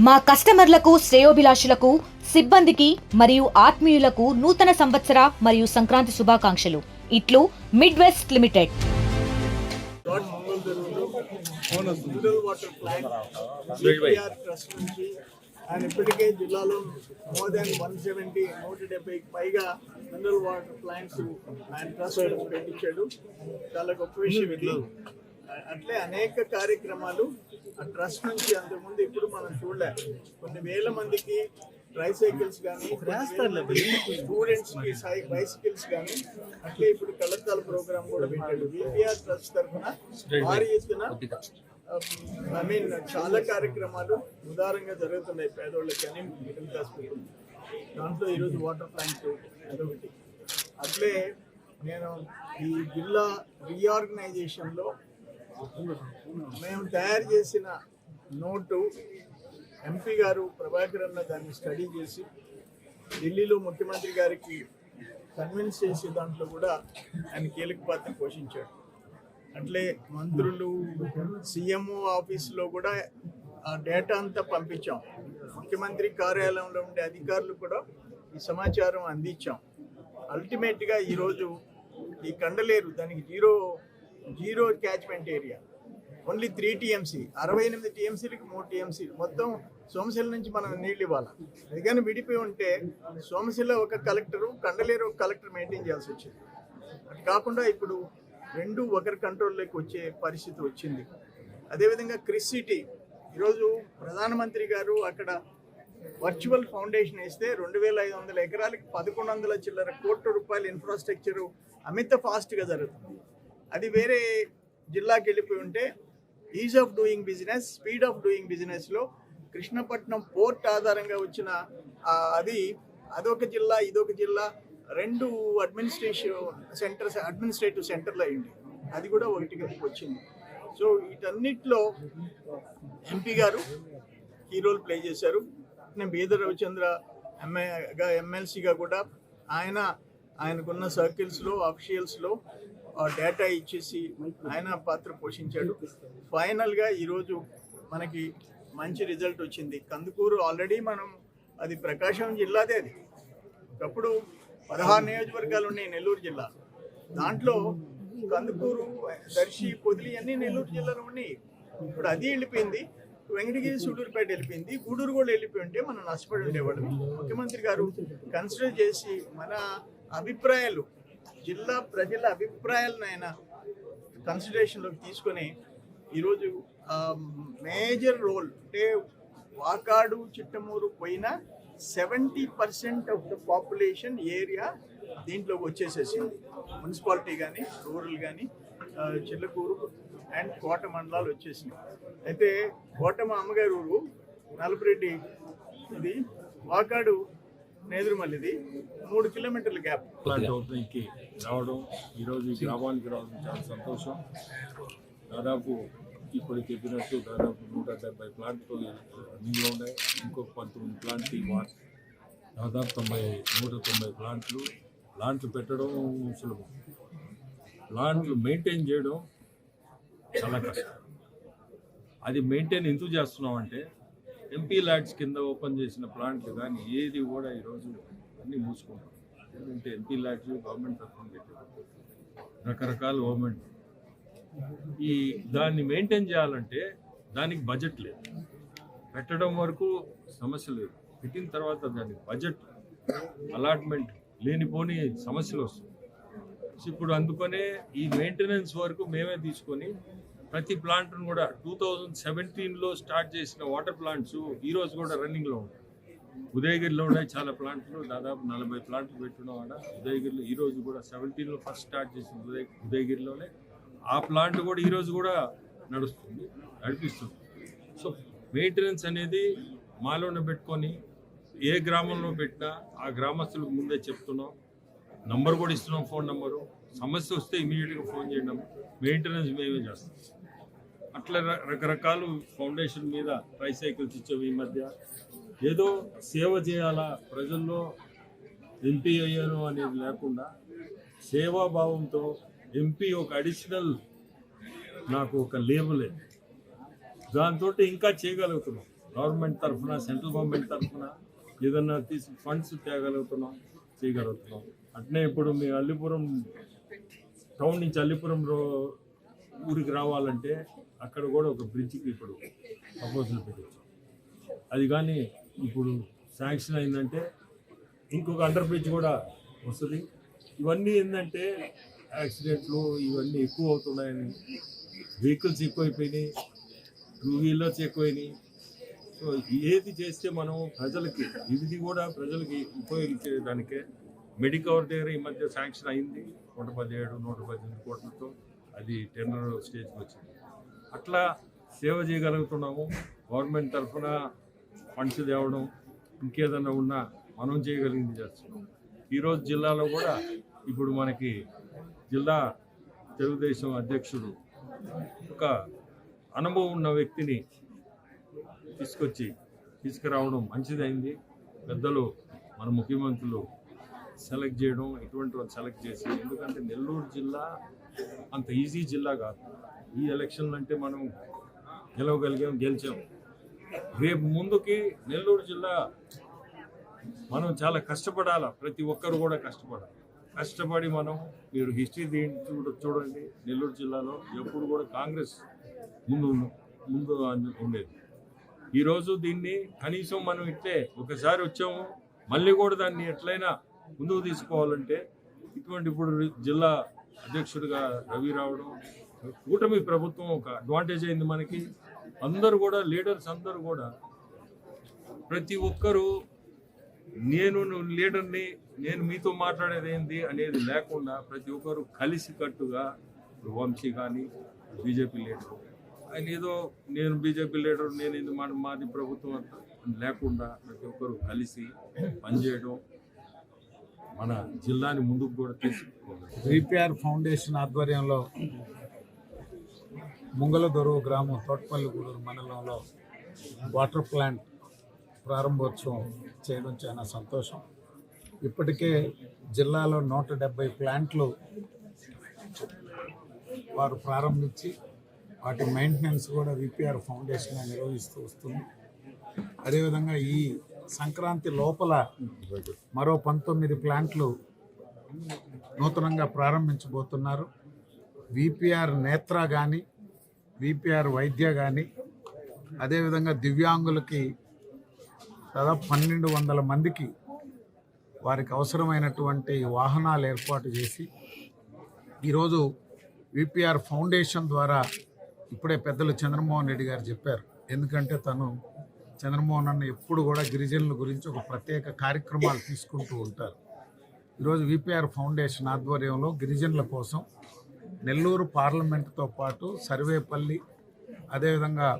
మా కస్టమర్లకు, శ్రేయోభిలాషులకు, సిబ్బందికి మరియు ఆత్మీయులకు నూతన సంవత్సర మరియు సంక్రాంతి శుభాకాంక్షలు. ఇట్లు మిడ్ వెస్ట్ లిమిటెడ్. ఆయన ఇప్పటికే జిల్లాలో మోర్ దాన్ 170 పైగా మినరల్ వాటర్ ప్లాంట్స్ ఆయన ట్రస్ట్ పెట్టించాడు. చాలా గొప్ప విషయం ఇది. అట్లే అనేక కార్యక్రమాలు ఆ ట్రస్ట్ నుంచి అంతకుముందు ఇప్పుడు మనం చూడలేం. కొన్ని వేల మందికి ట్రైసైకిల్స్ కానీ, స్టూడెంట్స్కి బైసికల్స్ కానీ, అట్లే ఇప్పుడు కళాశాల ప్రోగ్రామ్ కూడా పెట్టాడు. విపిఆర్ ట్రస్ట్ తరఫున భారీ ఎత్తున చాలా కార్యక్రమాలు ఉదారంగా జరుగుతున్నాయి పేదోళ్ళకి కానీ మిడిల్ క్లాస్ పీపుల్. దాంట్లో ఈరోజు వాటర్ ప్లాంట్ అదొకటి. అట్లే నేను ఈ జిల్లా రీఆర్గనైజేషన్లో మేము తయారు చేసిన నోటు ఎంపీ గారు ప్రభాకర్ అన్న దాన్ని స్టడీ చేసి ఢిల్లీలో ముఖ్యమంత్రి గారికి కన్విన్స్ చేసే దాంట్లో కూడా ఆయన కీలక పాత్ర పోషించాడు. అట్లే మంత్రులు, సీఎంఓ ఆఫీసులో కూడా ఆ డేటా అంతా పంపించాం. ముఖ్యమంత్రి కార్యాలయంలో ఉండే అధికారులు కూడా ఈ సమాచారం అందించాం. అల్టిమేట్గా ఈరోజు ఈ కండలేరు దానికి zero catchment area, only 3 TMC, 68 TMCలకి 3 TMC మొత్తం సోమశిల నుంచి మనం నీళ్ళు ఇవ్వాలి. అది కానీ విడిపోయి ఉంటే సోమశిల ఒక కలెక్టరు, కండలేరు ఒక కలెక్టర్ మెయింటైన్ చేయాల్సి వచ్చింది. అది కాకుండా ఇప్పుడు రెండు ఒకరి కంట్రోల్లోకి వచ్చే పరిస్థితి వచ్చింది. అదేవిధంగా క్రిస్ సిటీ ఈరోజు ప్రధానమంత్రి గారు అక్కడ వర్చువల్ ఫౌండేషన్ వేస్తే 2500 ఎకరాలకి 1100 చిల్లర కోట్ల రూపాయల ఇన్ఫ్రాస్ట్రక్చరు అమిత ఫాస్ట్గా జరుగుతుంది. అది వేరే జిల్లాకి వెళ్ళిపోయి ఉంటే is of doing business, speed of doing బిజినెస్లో కృష్ణపట్నం పోర్ట్ ఆధారంగా వచ్చిన అదొక జిల్లా, ఇదొక జిల్లా, రెండు అడ్మినిస్ట్రేటివ్ సెంటర్లు అయ్యింది. అది కూడా ఒకటికి వచ్చింది. సో వీటన్నిటిలో ఎంపీ గారు కీ రోల్ ప్లే చేశారు. నేను బీదర్ రవిచంద్ర ఎమ్మెల్సీగా కూడా ఆయనకున్న సర్కిల్స్లో, అఫీషియల్స్లో డేటా ఇచ్చేసి ఆయన పాత్ర పోషించాడు. ఫైనల్గా ఈరోజు మనకి మంచి రిజల్ట్ వచ్చింది. కందుకూరు ఆల్రెడీ అది ప్రకాశం జిల్లాదే. అది ఒకప్పుడు 16 నియోజకవర్గాలు ఉన్నాయి నెల్లూరు జిల్లా. దాంట్లో కందుకూరు, దర్శి, పొదిలి అన్నీ నెల్లూరు జిల్లాలో ఉన్నాయి. ఇప్పుడు అది వెళ్ళిపోయింది. వెంకటగిరి, సూళ్ళూరుపేట వెళ్ళిపోయింది. గూడూరు కూడా వెళ్ళిపోయి ఉంటే మనం నష్టపడి ఉండేవాళ్ళం. ముఖ్యమంత్రి గారు కన్సిడర్ చేసి మన అభిప్రాయాలు, జిల్లా ప్రజల అభిప్రాయాలను ఆయన కన్సిడరేషన్లోకి తీసుకొని ఈరోజు మేజర్ రోల్ అంటే వాకాడు, చిట్టమూరు పోయిన 70% ఆఫ్ ద పాపులేషన్ ఏరియా దీంట్లోకి వచ్చేసేసింది. మున్సిపాలిటీ కానీ, రూరల్ కానీ, చిల్లకూరు అండ్ కోట మండలాలు వచ్చేసినాయి. అయితే కోట మా అమ్మగారు ఊరు నలుపురెడ్డి, ఇది వాకాడు నేదురుమల్లిది 3 కిలోమీటర్ల గ్యాప్. ప్లాంట్ ఓపెనింగ్కి రావడం, ఈరోజు ఈ గ్రామానికి రావడం చాలా సంతోషం. దాదాపు ఇప్పుడు చెప్పినట్టు దాదాపు 170 ప్లాంట్లు రన్నింగ్లో ఉన్నాయి. ఇంకొక 19 ప్లాంట్లు దాదాపు 190 ప్లాంట్లు పెట్టడం సులభం. ప్లాంట్లు మెయింటైన్ చేయడం చాలా కష్టం. అది మెయింటైన్ ఎందుకు చేస్తున్నాం అంటే ఎంపీ ల్యాడ్స్ కింద ఓపెన్ చేసిన ప్లాంట్లు కానీ ఏది కూడా ఈరోజు అన్నీ మూసుకుంటాం. ఎందుకంటే ఎంపీ ల్యాడ్స్ గవర్నమెంట్ తరఫున పెట్టారు, రకరకాల గవర్నమెంట్. దాన్ని మెయింటైన్ చేయాలంటే దానికి బడ్జెట్ లేదు. పెట్టడం వరకు సమస్య లేదు, పెట్టిన తర్వాత దానికి బడ్జెట్ అలాట్మెంట్ లేనిపోని సమస్యలు వస్తాయి. ఇప్పుడు అందుకనే ఈ మెయింటెనెన్స్ వరకు మేమే తీసుకొని ప్రతి ప్లాంట్ను కూడా 2017లో స్టార్ట్ చేసిన వాటర్ ప్లాంట్స్ ఈరోజు కూడా రన్నింగ్లో ఉంటాయి. ఉదయగిరిలో ఉన్నాయి చాలా ప్లాంట్లు, దాదాపు 40 ప్లాంట్లు పెట్టున్నాం ఆడ ఉదయగిరిలో. ఈరోజు కూడా 17లో ఫస్ట్ స్టార్ట్ చేసిన ఉదయగిరిలోనే ఆ ప్లాంట్ కూడా ఈరోజు కూడా నడిపిస్తుంది. సో మెయింటెనెన్స్ అనేది మాలోనే పెట్టుకొని ఏ గ్రామంలో పెట్టినా ఆ గ్రామస్తులకు ముందే చెప్తున్నాం, నంబర్ కూడా ఇస్తున్నాం, ఫోన్ నంబరు. సమస్య వస్తే ఇమీడియట్గా ఫోన్ చేయడం, మెయింటెనెన్స్ మేమే చేస్తాం. అట్లా రకరకాల ఫౌండేషన్ మీద ట్రైసైకిల్స్ ఇచ్చేవి. ఈ మధ్య ఏదో సేవ చేయాలా, ప్రజల్లో ఎంపీ అయ్యాను అనేది లేకుండా సేవాభావంతో ఎంపీ ఒక అడిషనల్ నాకు ఒక లేబులే, దాంతో ఇంకా చేయగలుగుతున్నాం. గవర్నమెంట్ తరఫున, సెంట్రల్ గవర్నమెంట్ తరఫున ఏదన్నా తీసి ఫండ్స్ తేగలుగుతున్నాం, చేయగలుగుతున్నాం. అట్నే ఇప్పుడు మీ అల్లిపురం టౌన్ నుంచి అల్లిపురం ఊరికి రావాలంటే అక్కడ కూడా ఒక బ్రిడ్జికి ఇప్పుడు ప్రపోజల్ పెట్టచ్చు. అది కానీ ఇప్పుడు శాంక్షన్ అయిందంటే ఇంకొక అండర్ బ్రిడ్జ్ కూడా వస్తుంది. ఇవన్నీ ఏంటంటే యాక్సిడెంట్లు ఇవన్నీ ఎక్కువ అవుతున్నాయని, వెహికల్స్ ఎక్కువైపోయినాయి, 2 వీలర్స్ ఎక్కువైనాయి. సో ఏది చేస్తే మనం ప్రజలకి ఇది కూడా ప్రజలకి ఉపయోగించేదానికే మెడికవర్ దగ్గర ఈ మధ్య శాంక్షన్ అయింది 117-118 కోట్లతో. అది టెండర్ స్టేజ్కి వచ్చింది. అట్లా సేవ చేయగలుగుతున్నాము. గవర్నమెంట్ తరఫున ఫండ్స్ తేవడం, ఇంకేదన్నా ఉన్నా మనం చేయగలిగింది చేస్తున్నాం. ఈరోజు జిల్లాలో కూడా ఇప్పుడు మనకి జిల్లా తెలుగుదేశం అధ్యక్షుడు ఒక అనుభవం ఉన్న వ్యక్తిని తీసుకురావడం మంచిదైంది. పెద్దలు మన ముఖ్యమంత్రులు సెలెక్ట్ చేయడం, ఇటువంటి వాళ్ళు సెలెక్ట్ చేసి, ఎందుకంటే నెల్లూరు జిల్లా అంత ఈజీ జిల్లా కాదు. ఈ ఎలక్షన్లు అంటే మనం గెలిచాం. రేపు ముందుకి నెల్లూరు జిల్లా మనం చాలా కష్టపడాలి. ప్రతి ఒక్కరు కూడా కష్టపడి మనం, మీరు హిస్టరీ చూడండి, నెల్లూరు జిల్లాలో ఎప్పుడు కూడా కాంగ్రెస్ ముందు ఉండేది. ఈరోజు దీన్ని కనీసం మనం ఇట్లే ఒకసారి వచ్చాము, మళ్ళీ కూడా దాన్ని ఎట్లయినా ముందుకు తీసుకోవాలంటే ఇటువంటి ఇప్పుడు జిల్లా అధ్యక్షుడిగా రవి రావడం, కూటమి ప్రభుత్వం ఒక అడ్వాంటేజ్ అయింది మనకి. అందరూ కూడా లీడర్స్ అందరూ కూడా ప్రతి ఒక్కరూ నేను లీడర్ని, నేను మీతో మాట్లాడేది ఏంది అనేది లేకుండా ప్రతి ఒక్కరు కలిసికట్టుగా, వంశీ కానీ బీజేపీ లీడర్, ఆయన ఏదో నేను బీజేపీ లీడర్, నేను ఇది మాది ప్రభుత్వం అంతా లేకుండా ప్రతి ఒక్కరు కలిసి పనిచేయడం మన జిల్లాని ముందుకు కూడా తీసుకుపోవాలి. విపిఆర్ ఫౌండేషన్ ఆధ్వర్యంలో ముంగలదొరువు గ్రామం తోటపల్లిగూడూరు మండలంలో వాటర్ ప్లాంట్ ప్రారంభోత్సవం చేయడం చాలా సంతోషం. ఇప్పటికే జిల్లాలో 170 ప్లాంట్లు వారు ప్రారంభించి వాటి మెయింటెనెన్స్ కూడా విపిఆర్ ఫౌండేషన్ నిర్వహిస్తూ వస్తుంది. అదేవిధంగా ఈ సంక్రాంతి లోపల మరో 19 ప్లాంట్లు నూతనంగా ప్రారంభించబోతున్నారు. విపిఆర్ నేత్ర కానీ, విపిఆర్ వైద్య కానీ, అదేవిధంగా దివ్యాంగులకి దాదాపు 1200 మందికి వారికి అవసరమైనటువంటి వాహనాలు ఏర్పాటు చేసి, ఈరోజు విపిఆర్ ఫౌండేషన్ ద్వారా ఇప్పుడే పెద్దలు చంద్రమోహన్ రెడ్డి గారు చెప్పారు. ఎందుకంటే తను చంద్రమోహన్ అన్న ఎప్పుడు కూడా గిరిజనుల గురించి ఒక ప్రత్యేక కార్యక్రమాలు తీసుకుంటూ ఉంటారు. ఈరోజు విపిఆర్ ఫౌండేషన్ ఆధ్వర్యంలో గిరిజనుల కోసం నెల్లూరు పార్లమెంటుతో పాటు సర్వేపల్లి, అదేవిధంగా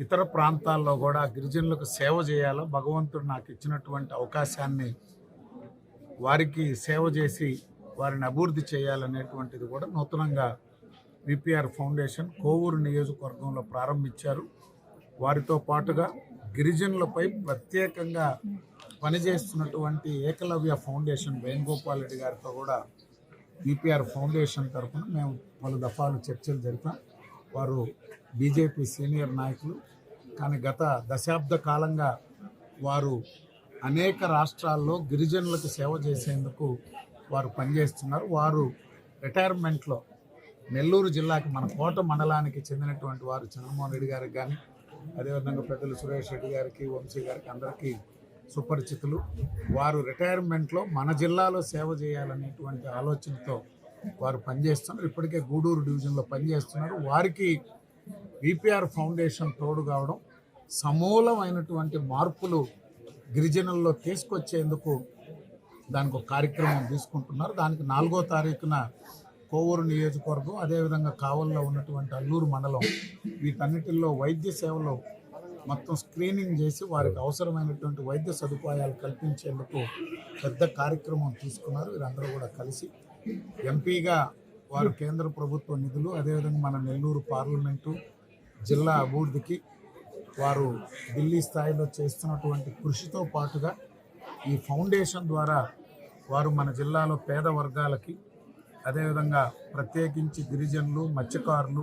ఇతర ప్రాంతాల్లో కూడా గిరిజనులకు సేవ చేయాలో, భగవంతుడు నాకు ఇచ్చినటువంటి అవకాశాన్ని వారికి సేవ చేసి వారిని అభివృద్ధి చేయాలనేటువంటిది కూడా నూతనంగా విపిఆర్ ఫౌండేషన్ కోవూరు నియోజకవర్గంలో ప్రారంభించారు. వారితో పాటుగా గిరిజనులపై ప్రత్యేకంగా పనిచేస్తున్నటువంటి ఏకలవ్య ఫౌండేషన్ వేణుగోపాల్ రెడ్డి గారితో కూడా విపిఆర్ ఫౌండేషన్ తరఫున మేము పలు దఫాలు చర్చలు జరిపాం. వారు బీజేపీ సీనియర్ నాయకులు, కానీ గత దశాబ్ద కాలంగా వారు అనేక రాష్ట్రాల్లో గిరిజనులకు సేవ చేసేందుకు వారు పనిచేస్తున్నారు. వారు రిటైర్మెంట్లో నెల్లూరు జిల్లాకి, మన కోట మండలానికి చెందినటువంటి వారు చంద్రమోహన్ రెడ్డి గారికి కానీ, అదేవిధంగా పెద్దలు సురేష్ రెడ్డి గారికి, వంశీ గారికి అందరికీ సుపరిచితులు. వారు రిటైర్మెంట్లో మన జిల్లాలో సేవ చేయాలనేటువంటి ఆలోచనతో వారు పనిచేస్తున్నారు. ఇప్పటికే గూడూరు డివిజన్లో పనిచేస్తున్నారు. వారికి విపిఆర్ ఫౌండేషన్ తోడు కావడం, సమూలమైనటువంటి మార్పులు గిరిజనుల్లో తీసుకొచ్చేందుకు దానికి ఒక కార్యక్రమం తీసుకుంటున్నారు. దానికి 4వ తారీఖున కోవూరు నియోజకవర్గం, అదేవిధంగా కావల్లో ఉన్నటువంటి అల్లూరు మండలం, వీటన్నిటిల్లో వైద్య సేవలు మొత్తం స్క్రీనింగ్ చేసి వారికి అవసరమైనటువంటి వైద్య సదుపాయాలు కల్పించేందుకు పెద్ద కార్యక్రమం తీసుకున్నారు. వీరందరూ కూడా కలిసి ఎంపీగా వారు కేంద్ర ప్రభుత్వ నిధులు, అదేవిధంగా మన నెల్లూరు పార్లమెంటు జిల్లా అభివృద్ధికి వారు ఢిల్లీ స్థాయిలో చేస్తున్నటువంటి కృషితో పాటుగా ఈ ఫౌండేషన్ ద్వారా వారు మన జిల్లాలో పేద వర్గాలకి, అదేవిధంగా ప్రత్యేకించి గిరిజనులు, మత్స్యకారులు,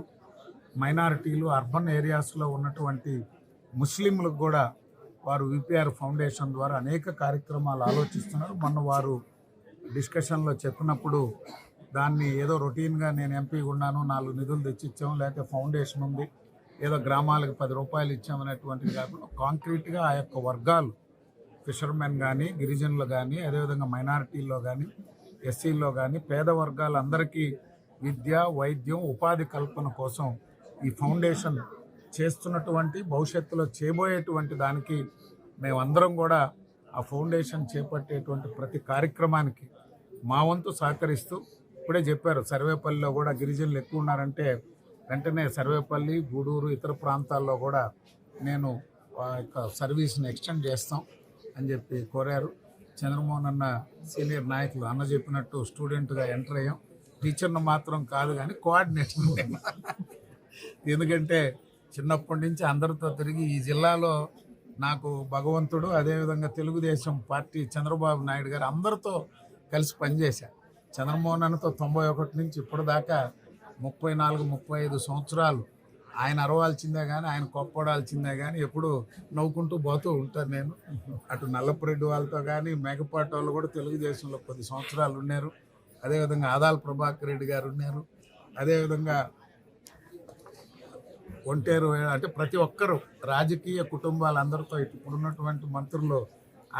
మైనారిటీలు, అర్బన్ ఏరియాస్లో ఉన్నటువంటి ముస్లింలకు కూడా వారు విపిఆర్ ఫౌండేషన్ ద్వారా అనేక కార్యక్రమాలు ఆలోచిస్తున్నారు. మొన్న వారు డిస్కషన్లో చెప్పినప్పుడు దాన్ని ఏదో రొటీన్గా నేను ఎంపీగా ఉన్నాను 4 నిధులు తెచ్చిచ్చాము, లేకపోతే ఫౌండేషన్ ఉంది, ఏదో గ్రామాలకు 10 రూపాయలు ఇచ్చామనేటువంటిది కాకుండా కాంక్రీట్గా ఆ యొక్క వర్గాలు ఫిషర్మెన్ కానీ, గిరిజనులు కానీ, అదేవిధంగా మైనారిటీల్లో కానీ, ఎస్సీల్లో కానీ పేద వర్గాలందరికీ విద్య, వైద్యం, ఉపాధి కల్పన కోసం ఈ ఫౌండేషన్ చేస్తున్నటువంటి భవిష్యత్తులో చేయబోయేటువంటి దానికి మేమందరం కూడా ఆ ఫౌండేషన్ చేపట్టేటువంటి ప్రతి కార్యక్రమానికి మా వంతు సహకరిస్తూ, ఇప్పుడే చెప్పారు సర్వేపల్లిలో కూడా గిరిజనులు ఎక్కువ ఉన్నారంటే వెంటనే సర్వేపల్లి, గూడూరు, ఇతర ప్రాంతాల్లో కూడా నేను ఆ యొక్క సర్వీస్ని ఎక్స్టెండ్ చేస్తాం అని చెప్పి కోరారు. చంద్రమోహన్ అన్న సీనియర్ నాయకులు అన్న చెప్పినట్టు స్టూడెంట్గా ఎంటర్ అయ్యాం. టీచర్ను మాత్రం కాదు కానీ కోఆర్డినేటర్. ఎందుకంటే చిన్నప్పటి నుంచి అందరితో తిరిగి ఈ జిల్లాలో నాకు భగవంతుడు, అదేవిధంగా తెలుగుదేశం పార్టీ చంద్రబాబు నాయుడు గారు అందరితో కలిసి పనిచేశాను. చంద్రమోహన్ అన్నతో 91 నుంచి ఇప్పటిదాకా 34-35 సంవత్సరాలు ఆయన అరవాల్సిందే కానీ, ఆయన కొప్పడాల్సిందే కానీ ఎప్పుడు నవ్వుకుంటూ పోతూ ఉంటాను నేను. అటు నల్లపురెడ్డి వాళ్ళతో కానీ, మేకపాటి వాళ్ళు కూడా తెలుగుదేశంలో 10 సంవత్సరాలు ఉన్నారు. అదేవిధంగా ఆదాల ప్రభాకర్ రెడ్డి గారు ఉన్నారు. అదేవిధంగా ఒంటేరు, అంటే ప్రతి ఒక్కరు రాజకీయ కుటుంబాలందరితో ఇప్పుడున్నటువంటి మంత్రులు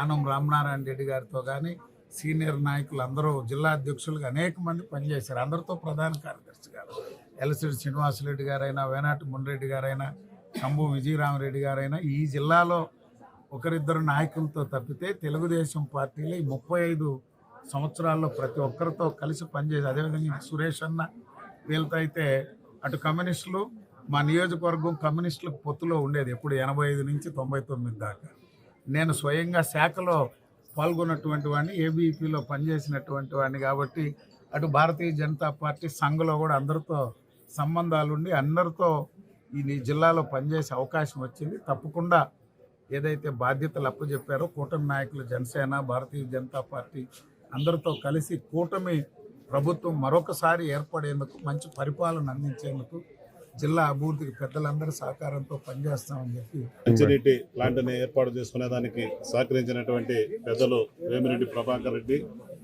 ఆనం రామనారాయణ రెడ్డి గారితో కానీ, సీనియర్ నాయకులు అందరూ జిల్లా అధ్యక్షులుగా అనేక మంది పనిచేశారు. అందరితో ప్రధాన కార్యదర్శి గారు ఎలసిడి శ్రీనివాసరెడ్డి గారైనా, వేనాటి మున్రెడ్డి గారైనా, కంబు విజయరామరెడ్డి గారైనా ఈ జిల్లాలో ఒకరిద్దరు నాయకులతో తప్పితే తెలుగుదేశం పార్టీలో ఈ 35 సంవత్సరాల్లో ప్రతి ఒక్కరితో కలిసి పనిచేసి, అదేవిధంగా సురేష్ అన్న వీళ్ళతో అయితే అటు కమ్యూనిస్టులు, మా నియోజకవర్గం కమ్యూనిస్టులకు పొత్తులో ఉండేది ఎప్పుడు 85 నుంచి 99 దాకా. నేను స్వయంగా శాఖలో పాల్గొన్నటువంటి వాడిని, ఏబీపీలో పనిచేసినటువంటి వాడిని కాబట్టి అటు భారతీయ జనతా పార్టీ సంఘంలో కూడా అందరితో సంబంధాలు ఉండి అందరితో ఈ జిల్లాలో పనిచేసే అవకాశం వచ్చింది. తప్పకుండా ఏదైతే బాధ్యతలు అప్పచెప్పారో కూటమి నాయకులు, జనసేన, భారతీయ జనతా పార్టీ అందరితో కలిసి కూటమి ప్రభుత్వం మరొకసారి ఏర్పడేందుకు, మంచి పరిపాలన అందించేందుకు, జిల్లా అభివృద్ధికి పెద్దలందరి సహకారంతో పనిచేస్తామని చెప్పి మంచినీటి ప్లాంట్ని ఏర్పాటు చేసుకునే దానికి సహకరించినటువంటి పెద్దలు వేమిరెడ్డి ప్రభాకర్ రెడ్డి,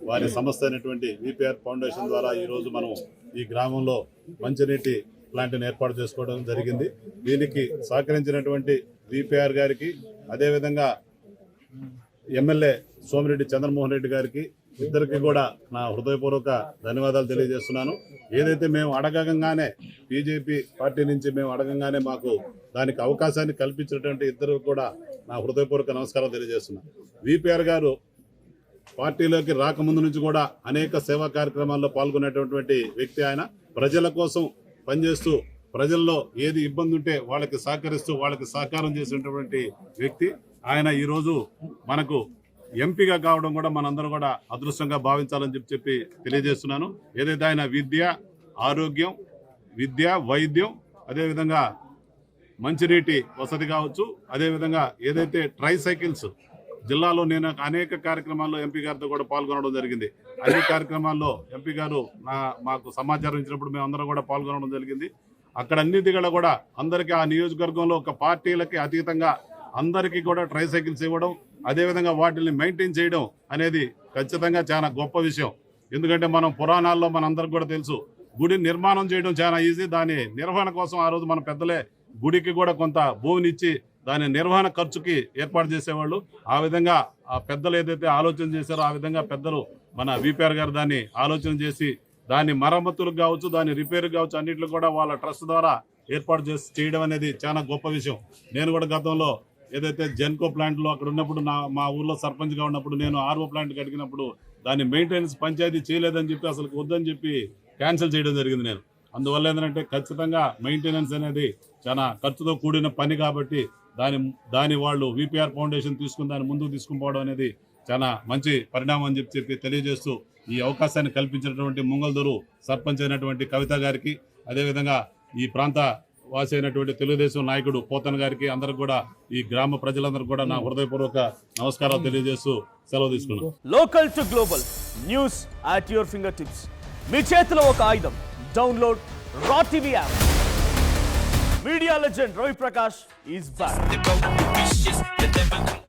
వారి సంస్థ అయినటువంటి విపిఆర్ ఫౌండేషన్ ద్వారా ఈరోజు మనం ఈ గ్రామంలో మంచినీటి ప్లాంట్ని ఏర్పాటు చేసుకోవడం జరిగింది. దీనికి సహకరించినటువంటి విపిఆర్ గారికి, అదేవిధంగా ఎమ్మెల్యే సోమిరెడ్డి చంద్రమోహన్ రెడ్డి గారికి, ఇద్దరికి కూడా నా హృదయపూర్వక ధన్యవాదాలు తెలియజేస్తున్నాను. ఏదైతే మేము అడగంగానే, బీజేపీ పార్టీ నుంచి మేము అడగంగానే మాకు దానికి అవకాశాన్ని కల్పించినటువంటి ఇద్దరు కూడా నా హృదయపూర్వక నమస్కారం తెలియజేస్తున్నాను. విపిఆర్ గారు పార్టీలోకి రాకముందు నుంచి కూడా అనేక సేవా కార్యక్రమాల్లో పాల్గొనేటటువంటి వ్యక్తి. ఆయన ప్రజల కోసం పనిచేస్తూ, ప్రజల్లో ఏది ఇబ్బంది ఉంటే వాళ్ళకి సహకరిస్తూ, వాళ్ళకి సహకారం చేసినటువంటి వ్యక్తి ఆయన. ఈరోజు మనకు ఎంపీగా కావడం కూడా మనందరం కూడా అదృష్టంగా భావించాలని చెప్పి తెలియజేస్తున్నాను. ఏదైతే ఆయన విద్య, ఆరోగ్యం, వైద్యం, అదేవిధంగా మంచినీటి వసతి కావచ్చు, అదేవిధంగా ఏదైతే ట్రైసైకిల్స్ జిల్లాలో నేను అనేక కార్యక్రమాల్లో ఎంపీ గారితో కూడా పాల్గొనడం జరిగింది. అన్ని కార్యక్రమాల్లో ఎంపీ గారు మాకు సమాచారం ఇచ్చినప్పుడు మేము అందరం కూడా పాల్గొనడం జరిగింది. అక్కడ అన్నిటి కూడా అందరికీ ఆ నియోజకవర్గంలో ఒక పార్టీలకి అతీతంగా అందరికీ కూడా ట్రైసైకిల్స్ ఇవ్వడం, అదేవిధంగా వాటిని మెయింటైన్ చేయడం అనేది ఖచ్చితంగా చాలా గొప్ప విషయం. ఎందుకంటే మనం పురాణాల్లో మనందరికి కూడా తెలుసు, గుడి నిర్మాణం చేయడం చాలా ఈజీ, దాని నిర్వహణ కోసం ఆ రోజు మన పెద్దలే గుడికి కూడా కొంత భూమినిచ్చి దాని నిర్వహణ ఖర్చుకి ఏర్పాటు చేసేవాళ్ళు. ఆ విధంగా ఆ పెద్దలు ఏదైతే ఆలోచన చేశారో ఆ విధంగా పెద్దలు మన విపిఆర్ గారు దాన్ని ఆలోచన చేసి దాని మరమ్మతులకు కావచ్చు, దాని రిపేర్కి కావచ్చు, అన్నింటిలో కూడా వాళ్ళ ట్రస్ట్ ద్వారా ఏర్పాటు చేయడం అనేది చాలా గొప్ప విషయం. నేను కూడా గతంలో ఏదైతే జెన్కో ప్లాంట్లో అక్కడ ఉన్నప్పుడు మా ఊర్లో సర్పంచ్గా ఉన్నప్పుడు నేను ఆర్ఓ ప్లాంట్కి అడిగినప్పుడు దాని మెయింటెనెన్స్ పంచాయతీ చేయలేదని చెప్పి అసలు వద్దని చెప్పి క్యాన్సిల్ చేయడం జరిగింది నేను. అందువల్ల ఏంటంటే ఖచ్చితంగా మెయింటెనెన్స్ అనేది చాలా ఖర్చుతో కూడిన పని కాబట్టి దాని వాళ్ళు విపిఆర్ ఫౌండేషన్ తీసుకుని దాన్ని ముందుకు తీసుకుని పోవడం అనేది చాలా మంచి పరిణామం అని చెప్పి తెలియజేస్తూ ఈ అవకాశాన్ని కల్పించినటువంటి ముంగల్దూరు సర్పంచ్ అయినటువంటి కవిత గారికి, అదేవిధంగా ఈ ప్రాంత వాసి అయినటువంటి తెలుగుదేశం నాయకుడు పోతన్ గారికి, అందరికి కూడా ఈ గ్రామ ప్రజలందరూ కూడా నా హృదయపూర్వక నమస్కారాలు తెలియజేస్తూ సెలవు తీసుకున్నాను. Local to global news at your fingertips. మీ చేతిలో ఒక ఆయుధం. డౌన్లోడ్ రా TV app. Media legend Ravi Prakash is back. The road is vicious.